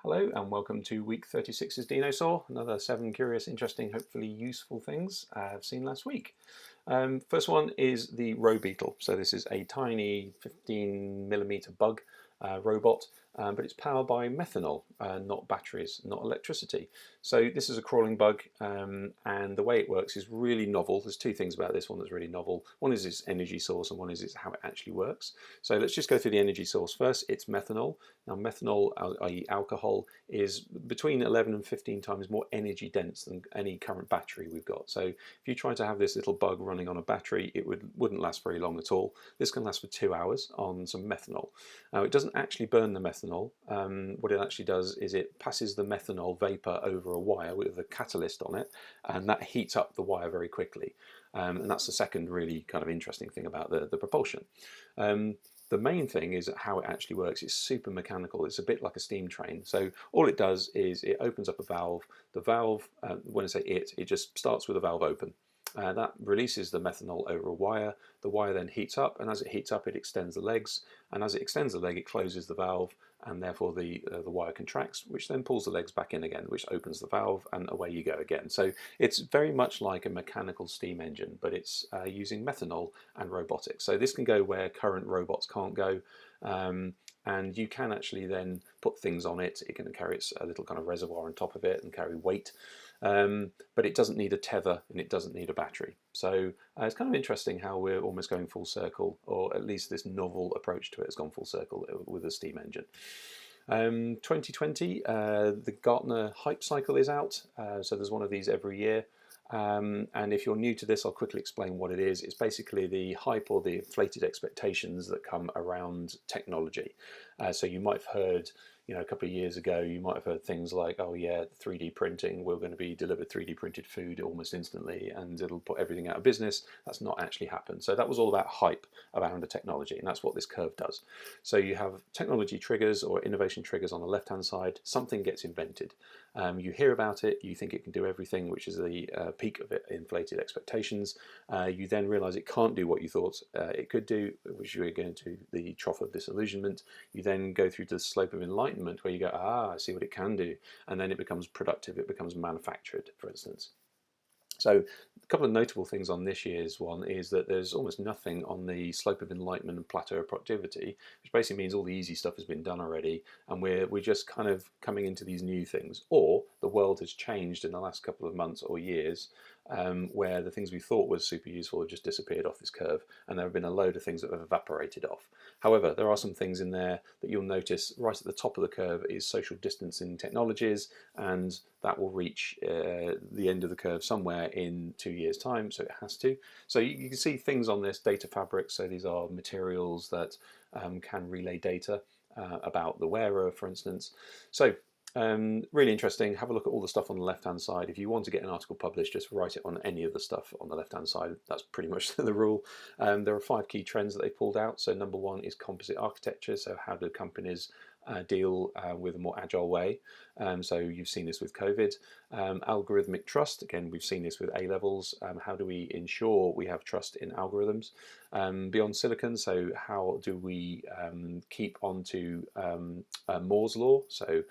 Hello and welcome to week 36's Dinosaw. Another 7 curious, interesting, hopefully useful things I've seen last week. First one is the row beetle. So this is a tiny 15mm bug robot, but it's powered by methanol, not batteries, not electricity. So this is a crawling bug, and the way it works is really novel. There's two things about this one that's really novel. One is its energy source, and one is how it actually works. So let's just go through the energy source first. It's methanol. Now methanol, i.e. alcohol, is between 11 and 15 times more energy dense than any current battery we've got. So if you try to have this little bug running on a battery, it wouldn't last very long at all. This can last for 2 hours on some methanol. Now it doesn't actually burn the methanol. What it actually does is it passes the methanol vapor over a wire with a catalyst on it, and that heats up the wire very quickly. And that's the second really kind of interesting thing about the propulsion. The main thing is how it actually works. It's super mechanical. It's a bit like a steam train. So all it does is it opens up a valve. The valve, when I say it just starts with a valve open. That releases the methanol over a wire. The wire then heats up, and as it heats up, it extends the legs. And as it extends the leg, it closes the valve, and therefore the wire contracts, which then pulls the legs back in again, which opens the valve, and away you go again. So it's very much like a mechanical steam engine, but it's using methanol and robotics. So this can go where current robots can't go. And you can actually then put things on it. It can carry a little kind of reservoir on top of it and carry weight. But it doesn't need a tether, and it doesn't need a battery. So it's kind of interesting how we're almost going full circle, or at least this novel approach to it has gone full circle with a steam engine. 2020, the GARTNER hype cycle is out. So there's one of these every year. And if you're new to this, I'll quickly explain what it is. It's basically the hype or the inflated expectations that come around technology. So you might have heard, a couple of years ago, you might have heard things like, oh yeah, 3D printing, we're going to be delivered 3D printed food almost instantly, and it'll put everything out of business. That's not actually happened. So that was all about hype around the technology, and that's what this curve does. So you have technology triggers or innovation triggers on the left-hand side. Something gets invented. You hear about it, you think it can do everything, which is the peak of it, inflated expectations. You then realize it can't do what you thought it could do, which you're going to the trough of disillusionment. You then go through to the slope of enlightenment, where you go, I see what it can do, and then it becomes productive, it becomes manufactured, for instance. So a couple of notable things on this year's one is that there's almost nothing on the slope of enlightenment and plateau of productivity, which basically means all the easy stuff has been done already, and we're just kind of coming into these new things. Or the world has changed in the last couple of months or years, where the things we thought was super useful have just disappeared off this curve, and there have been a load of things that have evaporated off. However, there are some things in there that you'll notice right at the top of the curve is social distancing technologies, and that will reach the end of the curve somewhere in 2 years' time, so it has to. So you can see things on this data fabric. So these are materials that can relay data about the wearer, for instance. So really interesting. Have a look at all the stuff on the left-hand side. If you want to get an article published, just write it on any of the stuff on the left-hand side. That's pretty much the rule. There are 5 key trends that they pulled out. So number 1 is composite architecture. So how do companies deal with a more agile way? So you've seen this with COVID. Algorithmic trust. Again, we've seen this with A-levels. How do we ensure we have trust in algorithms? Beyond silicon, so how do we keep on to Moore's law? So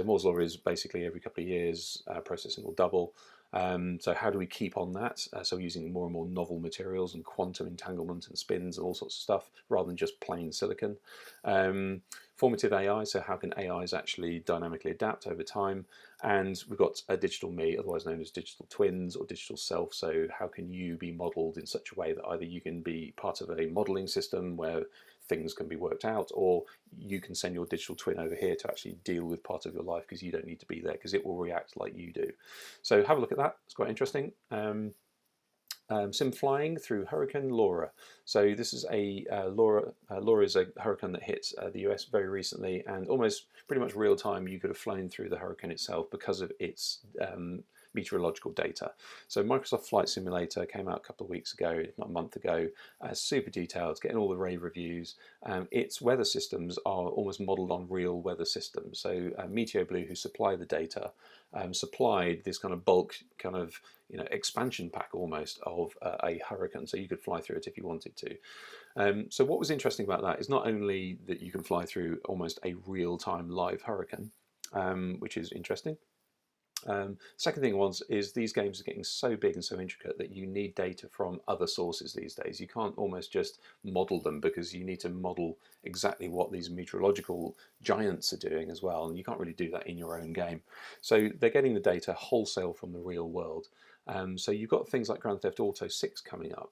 Moore's law is basically every couple of years processing will double. So how do we keep on that? So using more and more novel materials and quantum entanglement and spins and all sorts of stuff, rather than just plain silicon. Formative AI, so how can AIs actually dynamically adapt over time? And we've got a digital me, otherwise known as digital twins or digital self. So how can you be modelled in such a way that either you can be part of a modelling system where things can be worked out, or you can send your digital twin over here to actually deal with part of your life because you don't need to be there, because it will react like you do. So have a look at that. It's quite interesting. Sim flying through Hurricane Laura. So this is a Laura is a hurricane that hit the US very recently, and almost pretty much real time you could have flown through the hurricane itself because of its meteorological data. So Microsoft Flight Simulator came out a couple of weeks ago, if not a month ago, super detailed, getting all the rave reviews. Its weather systems are almost modelled on real weather systems. So MeteoBlue, who supply the data, supplied this kind of bulk kind of expansion pack almost of a hurricane, so you could fly through it if you wanted to. So what was interesting about that is not only that you can fly through almost a real-time live hurricane, which is interesting. Second thing is these games are getting so big and so intricate that you need data from other sources these days. You can't almost just model them, because you need to model exactly what these meteorological giants are doing as well, and you can't really do that in your own game. So they're getting the data wholesale from the real world. So you've got things like Grand Theft Auto 6 coming up.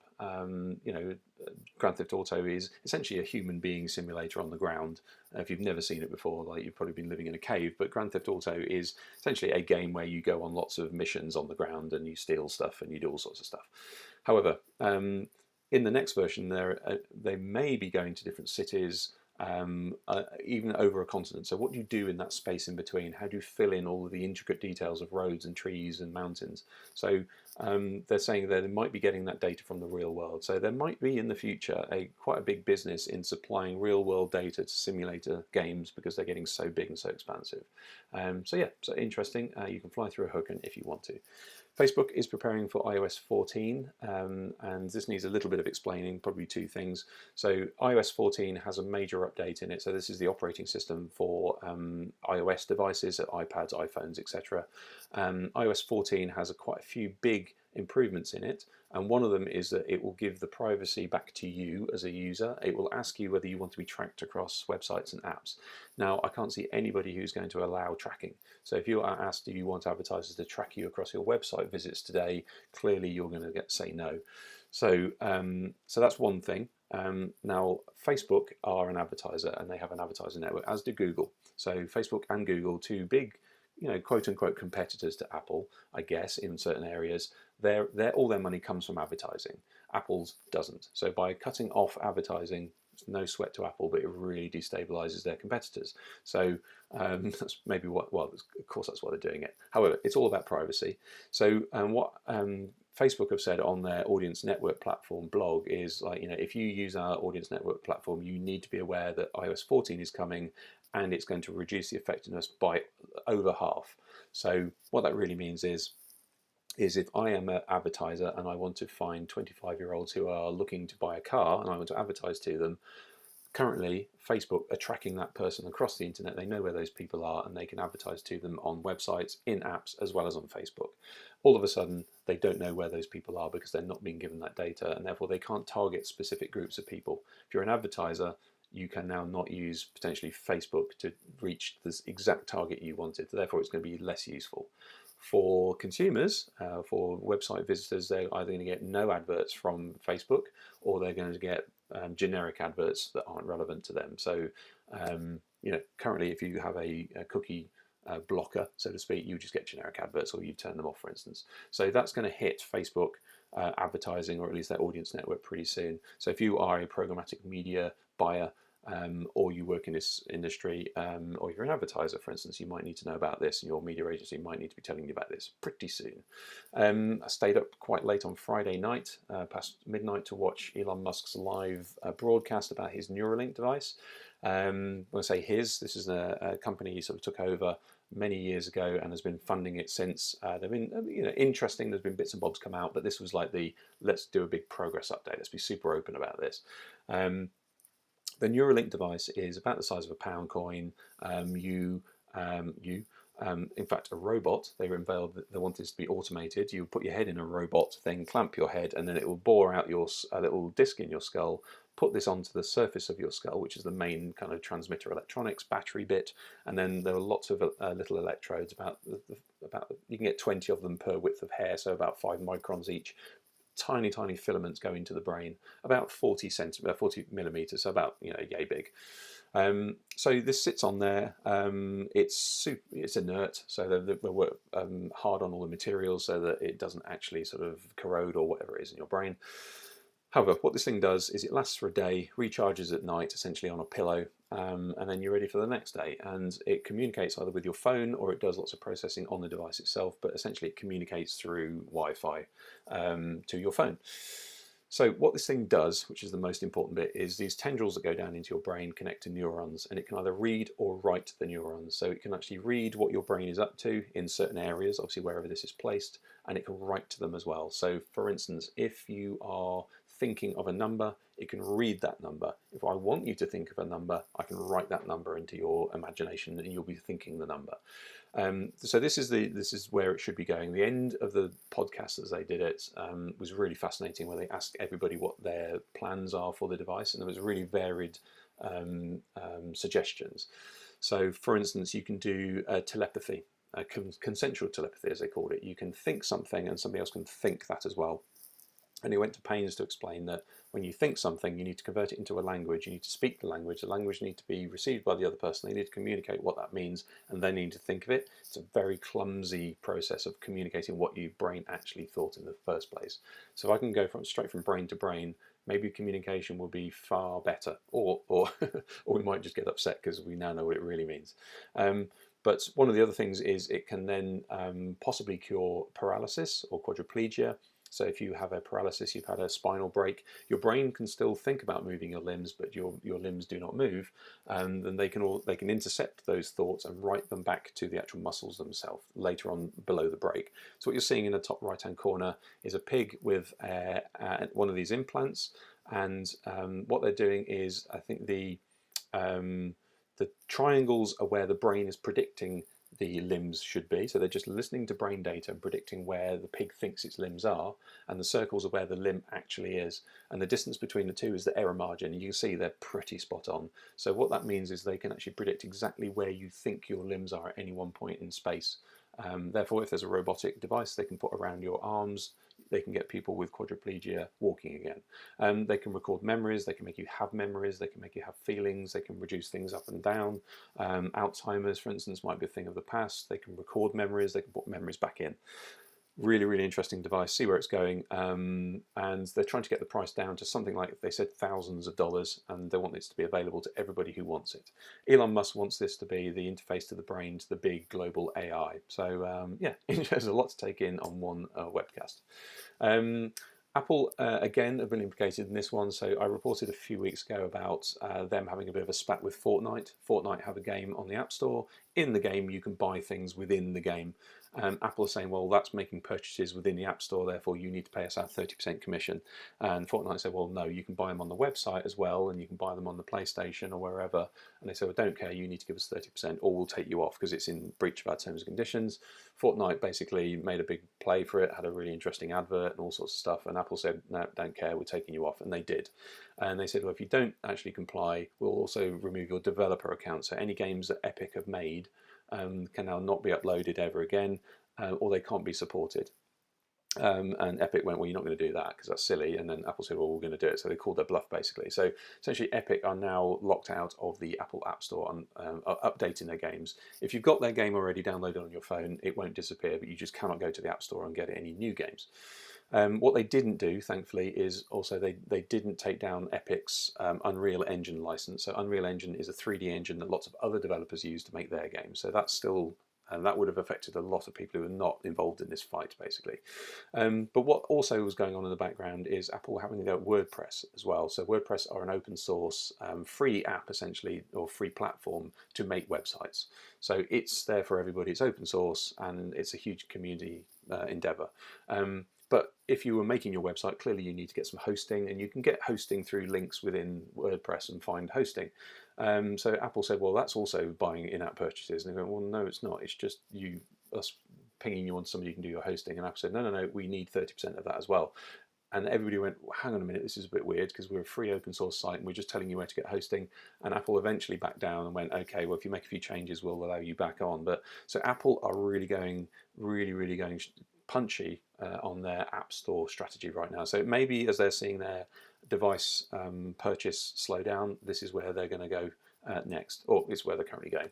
Grand Theft Auto is essentially a human being simulator on the ground. If you've never seen it before, like, you've probably been living in a cave, but Grand Theft Auto is essentially a game where you go on lots of missions on the ground and you steal stuff and you do all sorts of stuff. However, in the next version, they may be going to different cities, even over a continent. So what do you do in that space in between? How do you fill in all of the intricate details of roads and trees and mountains? So they're saying that they might be getting that data from the real world. So there might be in the future quite a big business in supplying real world data to simulator games, because they're getting so big and so expansive. So interesting. You can fly through a hook if you want to. Facebook is preparing for iOS 14, and this needs a little bit of explaining, probably two things. So iOS 14 has a major update in it. So this is the operating system for iOS devices, iPads, iPhones, etc. iOS 14 has quite a few big improvements in it, and one of them is that it will give the privacy back to you as a user. It will ask you whether you want to be tracked across websites and apps. Now, I can't see anybody who's going to allow tracking. So if you are asked, do you want advertisers to track you across your website visits today, clearly you're going to say no. So that's one thing. Now, Facebook are an advertiser, and they have an advertiser network, as do Google. So Facebook and Google, two big, quote unquote competitors to Apple, I guess, in certain areas. All their money comes from advertising. Apple's doesn't. So by cutting off advertising, it's no sweat to Apple, but it really destabilizes their competitors. So that's maybe of course that's why they're doing it. However, it's all about privacy. So what Facebook have said on their Audience Network platform blog is, like, if you use our Audience Network platform, you need to be aware that iOS 14 is coming, and it's going to reduce the effectiveness by over half. So what that really means is if I am an advertiser and I want to find 25-year-olds who are looking to buy a car and I want to advertise to them, currently Facebook are tracking that person across the internet. They know where those people are, and they can advertise to them on websites, in apps, as well as on Facebook. All of a sudden, they don't know where those people are because they're not being given that data, and therefore they can't target specific groups of people. If you're an advertiser, you can now not use potentially Facebook to reach this exact target you wanted. Therefore, it's going to be less useful. For consumers, for website visitors, they're either going to get no adverts from Facebook, or they're going to get generic adverts that aren't relevant to them. So, currently, if you have a cookie blocker, so to speak, you just get generic adverts, or you turn them off, for instance. So that's going to hit Facebook advertising, or at least their audience network, pretty soon. So if you are a programmatic media buyer, or you work in this industry, or you're an advertiser, for instance, you might need to know about this, and your media agency might need to be telling you about this pretty soon. I stayed up quite late on Friday night, past midnight, to watch Elon Musk's live broadcast about his NURALINK device. When I say his, this is a company he sort of took over many years ago and has been funding it since. They've been interesting. There's been bits and bobs come out, but this was like let's do a big progress update. Let's be super open about this. The NURALINK device is about the size of a pound coin. In fact, a robot, they wanted this to be automated. You put your head in a robot, then clamp your head, and then it will bore out a little disc in your skull, put this onto the surface of your skull, which is the main kind of transmitter electronics, battery bit, and then there are lots of little electrodes, about you can get 20 of them per width of hair, so about 5 microns each. Tiny filaments go into the brain, about 40 millimeters, so about yay big. So this sits on there. It's inert, so they work hard on all the materials so that it doesn't actually sort of corrode or whatever it is in your brain. However, what this thing does is it lasts for a day, recharges at night, essentially on a pillow, and then you're ready for the next day. And it communicates either with your phone, or it does lots of processing on the device itself, but essentially it communicates through Wi-Fi to your phone. So what this thing does, which is the most important bit, is these tendrils that go down into your brain connect to neurons, and it can either read or write the neurons. So it can actually read what your brain is up to in certain areas, obviously wherever this is placed, and it can write to them as well. So for instance, if you are thinking of a number, it can read that number. If I want you to think of a number, I can write that number into your imagination and you'll be thinking the number. So this is where it should be going. The end of the podcast as they did it was really fascinating, where they asked everybody what their plans are for the device, and there was really varied suggestions. So, for instance, you can do telepathy, consensual telepathy, as they called it. You can think something, and somebody else can think that as well. And he went to pains to explain that when you think something, you need to convert it into a language. You need to speak the language. The language needs to be received by the other person. They need to communicate what that means, and they need to think of it. It's a very clumsy process of communicating what your brain actually thought in the first place. So if I can go straight from brain to brain, maybe communication will be far better, or we might just get upset because we now know what it really means. But one of the other things is it can then possibly cure paralysis or quadriplegia. So if you have a paralysis, you've had a spinal break, your brain can still think about moving your limbs, but your limbs do not move, and then they can intercept those thoughts and write them back to the actual muscles themselves later on below the break. So what you're seeing in the top right hand corner is a pig with one of these implants, and what they're doing is, I think the triangles are where the brain is predicting the limbs should be. So they're just listening to brain data and predicting where the pig thinks its limbs are, and the circles are where the limb actually is. And the distance between the two is the error margin. You can see they're pretty spot on. So what that means is they can actually predict exactly where you think your limbs are at any one point in space. Therefore, if there's a robotic device they can put around your arms, they can get people with quadriplegia walking again. They can record memories, they can make you have memories, they can make you have feelings, they can reduce things up and down. Alzheimer's, for instance, might be a thing of the past. They can record memories, they can put memories back in. Really, really interesting device, see where it's going. And they're trying to get the price down to something like, they said, thousands of dollars, and they want this to be available to everybody who wants it. Elon Musk wants this to be the interface to the brain, to the big global AI. So yeah, there's a lot to take in on one webcast. Apple, again, have been implicated in this one. So I reported a few weeks ago about them having a bit of a spat with Fortnite. Fortnite have a game on the App Store. In the game, you can buy things within the game. Apple is saying, well, that's making purchases within the App Store, therefore you need to pay us our 30% commission. And Fortnite said, well, no, you can buy them on the website as well, and you can buy them on the PlayStation or wherever. And they said, well, don't care, you need to give us 30% or we'll take you off because it's in breach of our terms and conditions. Fortnite basically made a big play for it, had a really interesting advert and all sorts of stuff, and Apple said, no, don't care, we're taking you off, and they did. And they said, well, if you don't actually comply, we'll also remove your developer account. So any games that Epic have made can now not be uploaded ever again, or they can't be supported. And Epic went, well, you're not going to do that because that's silly. And then Apple said, well, we're going to do it. So they called their bluff, basically. So essentially, Epic are now locked out of the Apple App Store and updating their games. If you've got their game already downloaded on your phone, it won't disappear, but you just cannot go to the App Store and get any new games. What they didn't do, thankfully, is also they didn't take down Epic's Unreal Engine license. So Unreal Engine is a 3D engine that lots of other developers use to make their games. So that's still, and that would have affected a lot of people who are not involved in this fight, basically. But what also was going on in the background is Apple having to go at WordPress as well. So WordPress are an open source, free app, essentially, or free platform to make websites. So it's there for everybody. It's open source, and it's a huge community endeavor. But if you were making your website, clearly you need to get some hosting, and you can get hosting through links within WordPress and find hosting. So Apple said, well, that's also buying in-app purchases. And they went, well, no, it's not. It's just us pinging you on somebody who can do your hosting. And Apple said, no, we need 30% of that as well. And everybody went, well, hang on a minute, this is a bit weird because we're a free open source site and we're just telling you where to get hosting. And Apple eventually backed down and went, okay, well, if you make a few changes, we'll allow you back on. But so Apple are really going punchy on their App Store strategy right now. So maybe as they're seeing their device purchase slow down, this is where they're going to go next, or it's where they're currently going.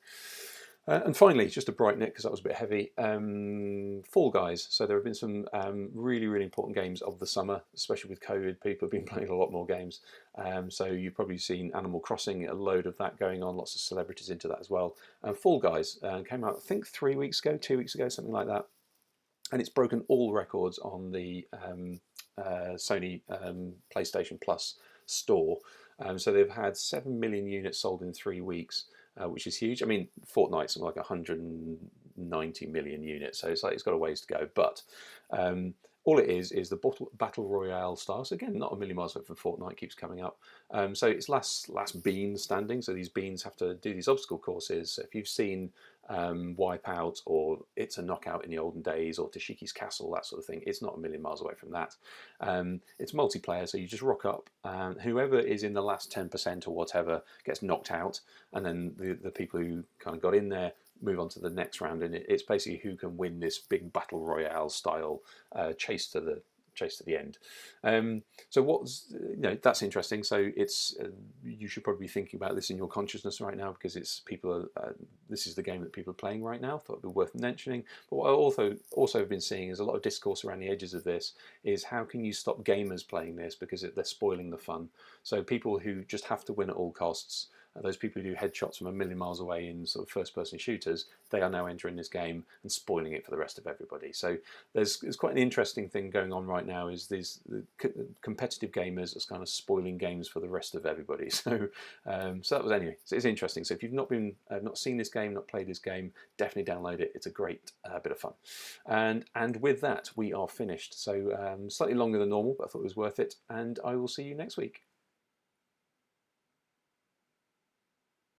And finally, just a bright note, because that was a bit heavy, Fall Guys. So there have been some really, really important games of the summer, especially with COVID. People have been playing a lot more games. So you've probably seen Animal Crossing, a load of that going on, lots of celebrities into that as well. Fall Guys came out, I think, 2 weeks ago, something like that. And it's broken all records on the Sony PlayStation Plus store. So they've had 7 million units sold in 3 weeks, which is huge. I mean, Fortnite's something like 190 million units, so it's got a ways to go. But all it is the battle royale style. So again, not a million miles away from Fortnite, keeps coming up. So it's last bean standing. So these beans have to do these obstacle courses. So if you've seen Wipeout or It's a Knockout in the olden days, or Tashiki's Castle, that sort of thing, it's not a million miles away from that. It's multiplayer, so you just rock up, and whoever is in the last 10% or whatever gets knocked out, and then the people who kind of got in there move on to the next round, and it's basically who can win this big battle royale style chase to the end. So what's that's interesting. So it's you should probably be thinking about this in your consciousness right now, because it's this is the game that people are playing right now. Thought it'd be worth mentioning. But what I also have been seeing is a lot of discourse around the edges of this is how can you stop gamers playing this because they're spoiling the fun. So people who just have to win at all costs. Those people who do headshots from a million miles away in sort of first-person shooters, they are now entering this game and spoiling it for the rest of everybody. So there's quite an interesting thing going on right now. Is these competitive gamers are kind of spoiling games for the rest of everybody. So so that was anyway. So it's interesting. So if you've not seen this game, not played this game, definitely download it. It's a great bit of fun. And with that, we are finished. So slightly longer than normal, but I thought it was worth it. And I will see you next week.